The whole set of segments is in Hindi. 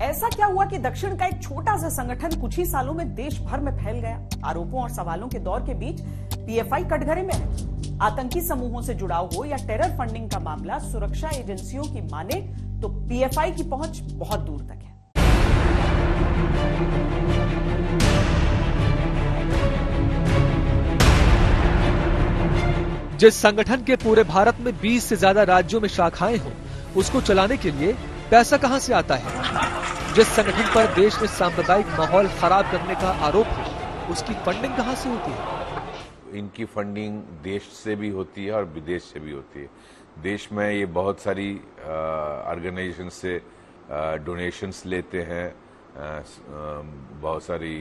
ऐसा क्या हुआ कि दक्षिण का एक छोटा सा संगठन कुछ ही सालों में देश भर में फैल गया? आरोपों और सवालों के दौर के बीच पीएफआई कटघरे में है। आतंकी समूहों से जुड़ाव हो या टेरर फंडिंग का मामला, सुरक्षा एजेंसियों की माने तो पीएफआई की पहुंच बहुत दूर तक है। जिस संगठन के पूरे भारत में 20 से ज्यादा राज्यों में शाखाएं हों, उसको चलाने के लिए पैसा कहां से आता है? जिस संगठन पर देश में सांप्रदायिक माहौल खराब करने का आरोप है, उसकी फंडिंग कहां से होती है? इनकी फंडिंग देश से भी होती है और विदेश से भी होती है। देश में ये बहुत सारी ऑर्गेनाइजेशन से डोनेशंस लेते हैं, बहुत सारी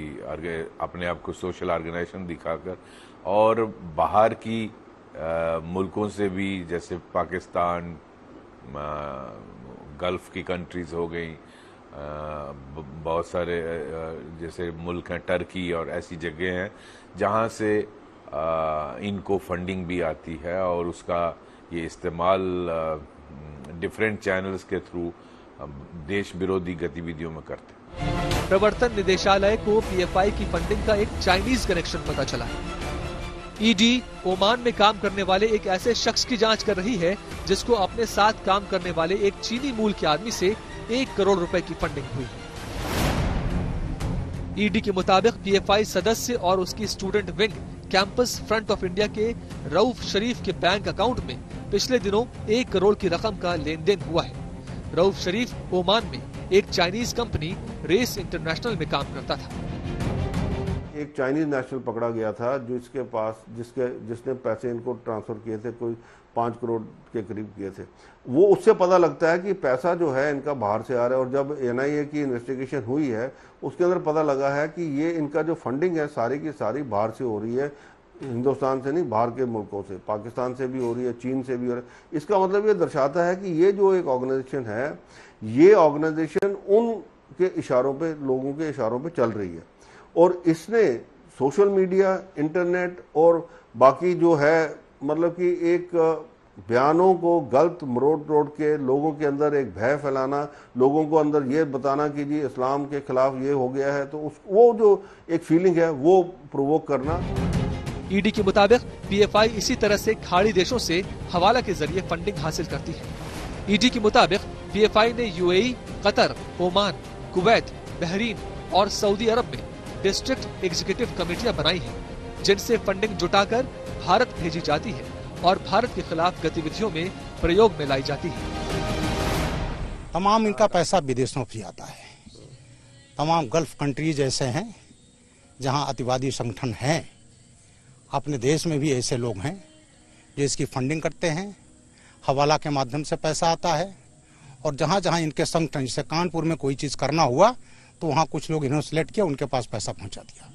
अपने आप को सोशल ऑर्गेनाइजेशन दिखाकर, और बाहर की मुल्कों से भी, जैसे पाकिस्तान, गल्फ की कंट्रीज हो गई, बहुत सारे जैसे मुल्क हैं, टर्की और ऐसी जगह हैं जहां से इनको फंडिंग भी आती है और उसका ये इस्तेमाल डिफरेंट चैनल्स के थ्रू देश विरोधी गतिविधियों में करते हैं। प्रवर्तन निदेशालय को पीएफआई की फंडिंग का एक चाइनीज कनेक्शन पता चला है। ईडी ओमान में काम करने वाले एक ऐसे शख्स की जांच कर रही है जिसको अपने साथ काम करने वाले एक चीनी मूल के आदमी से 1 करोड़ रुपए की फंडिंग हुई है। ईडी के मुताबिक पीएफआई सदस्य और उसकी student wing campus front of India के रऊफ शरीफ के बैंक अकाउंट में पिछले दिनों 1 करोड़ की रकम का लेन देन हुआ है। रऊफ शरीफ ओमान में एक चाइनीज कंपनी रेस इंटरनेशनल में काम करता था। एक चाइनीज नेशनल पकड़ा गया था जिसके पास जिसने पैसे इनको ट्रांसफर किए थे, कोई 5 करोड़ के करीब किए थे। वो उससे पता लगता है कि पैसा जो है इनका बाहर से आ रहा है, और जब एनआईए की इन्वेस्टिगेशन हुई है उसके अंदर पता लगा है कि ये इनका जो फंडिंग है सारी की सारी बाहर से हो रही है, हिंदुस्तान से नहीं, बाहर के मुल्कों से, पाकिस्तान से भी हो रही है, चीन से भी हो रही है। इसका मतलब ये दर्शाता है कि ये जो एक ऑर्गेनाइजेशन है, ये ऑर्गेनाइजेशन उनके इशारों पे, लोगों के इशारों पे चल रही है, और इसने सोशल मीडिया, इंटरनेट और बाकी जो है, मतलब कि एक बयानों को गलत मरोड़ के लोगों के अंदर एक भय फैलाना, लोगों को अंदर ये बताना कि जी इस्लाम के खिलाफ ये हो गया है, तो वो जो एक फीलिंग है वो प्रोवोक करना। ईडी के मुताबिक पीएफआई इसी तरह से खाड़ी देशों से हवाला के जरिए फंडिंग हासिल करती है। ईडी के मुताबिक पीएफआई ने UAE, Qatar, Oman, Kuwait, Bahrain और सऊदी अरब में डिस्ट्रिक्ट एग्जीक्यूटिव कमेटियां बनाई हैं, जिनसे फंडिंग जुटाकर भारत भेजी जाती है और भारत के खिलाफ गतिविधियों में प्रयोग में लाई जाती है। तमाम इनका पैसा विदेशों से आता है। तमाम गल्फ कंट्रीज ऐसे हैं जहां अतिवादी संगठन हैं। अपने देश में भी ऐसे लोग हैं जो इसकी फंडिंग करते हैं, हवाला के माध्यम से पैसा आता है, और जहां जहां इनके संगठन, जैसे कानपुर में कोई चीज करना हुआ तो वहां कुछ लोग इन्होंने सिलेक्ट किया, उनके पास पैसा पहुंचा दिया।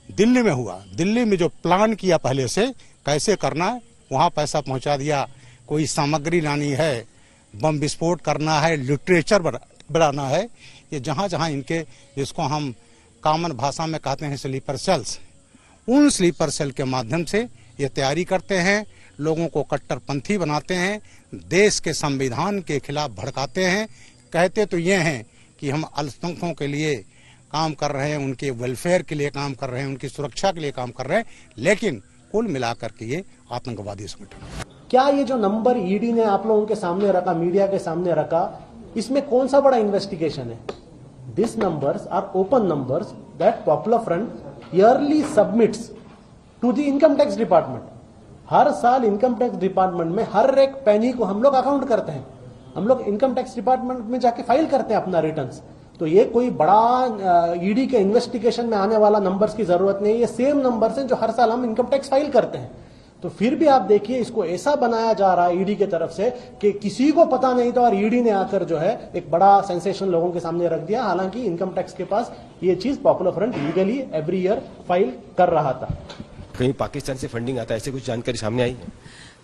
दिल्ली में हुआ, दिल्ली में जो प्लान किया पहले से कैसे करना है, वहां पैसा पहुंचा दिया। कोई सामग्री लानी है, बम विस्फोट करना है, लिटरेचर बनाना है, ये जहां जहां इनके, जिसको हम कॉमन भाषा में कहते हैं स्लीपर सेल्स, उन स्लीपर सेल के माध्यम से ये तैयारी करते हैं, लोगों को कट्टरपंथी बनाते हैं, देश के संविधान के खिलाफ भड़काते हैं। कहते तो ये हैं कि हम अल्पसंख्यकों के लिए काम कर रहे हैं, उनके वेलफेयर के लिए काम कर रहे हैं, उनकी सुरक्षा के लिए काम कर रहे हैं, लेकिन कुल मिलाकर के ये आतंकवादी संगठन। क्या ये जो नंबर ईडी ने आप लोगों के सामने रखा, मीडिया के सामने रखा, इसमें कौन सा बड़ा इन्वेस्टिगेशन है? This numbers are open numbers that Popular Front yearly submits to the income tax department. हर साल इनकम टैक्स डिपार्टमेंट में हर एक पेनी को हम लोग अकाउंट करते हैं, हम लोग इनकम टैक्स डिपार्टमेंट में जाके फाइल करते हैं अपना रिटर्न्स। तो ये कोई बड़ा ईडी के इन्वेस्टिगेशन में आने वाला नंबर्स की जरूरत नहीं है, ये सेम नंबर्स हैं जो हर साल हम इनकम टैक्स फाइल करते हैं। तो फिर भी आप देखिए, इसको ऐसा बनाया जा रहा है ईडी की तरफ से कि किसी को पता नहीं था, और ईडी ने आकर जो है एक बड़ा सेंसेशन लोगों के सामने रख दिया। हालांकि इनकम टैक्स के पास ये चीज popular front legally every year file कर रहा था। कहीं पाकिस्तान से फंडिंग आता है, ऐसे कुछ जानकारी सामने आई है?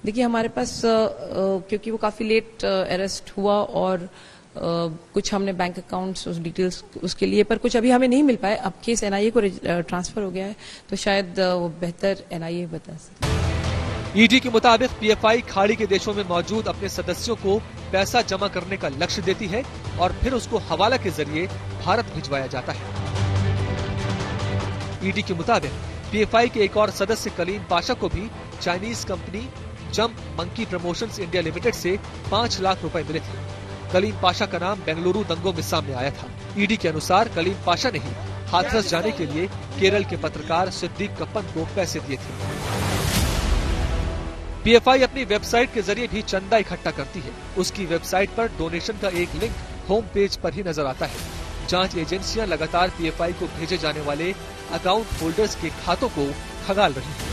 देखिए, हमारे पास क्योंकि वो काफी लेट अरेस्ट हुआ और कुछ हमने बैंक अकाउंट्स, उस डिटेल्स उसके लिए, पर कुछ अभी हमें नहीं मिल पाए। अब केस एनआईए को ट्रांसफर हो गया है, तो शायद वो बेहतर एनआईए बता सकते। ईडी के मुताबिक पीएफआई खाड़ी के देशों में मौजूद अपने सदस्यों को पैसा जमा करने का लक्ष्य देती है और फिर उसको हवाला के जरिए भारत भिजवाया जाता है। ईडी के मुताबिक पीएफआई के एक और सदस्य कलीम पाशा को भी Chinese company jump monkey promotions India limited से 5 लाख रुपए मिले थे। कलीम पाशा का नाम बेंगलुरु दंगों में सामने आया था। ईडी के अनुसार कलीम पाशा ने ही हाथरस जाने के लिए केरल के पत्रकार सिद्दीक कप्पन को पैसे दिए थे। पीएफआई अपनी वेबसाइट के जरिए भी चंदा इकट्ठा करती है। उसकी वेबसाइट पर डोनेशन का एक लिंक होम पेज पर ही नजर आता है। जांच एजेंसियां लगातार पीएफआई को भेजे जाने वाले अकाउंट होल्डर्स के खातों को खंगाल रही हैं।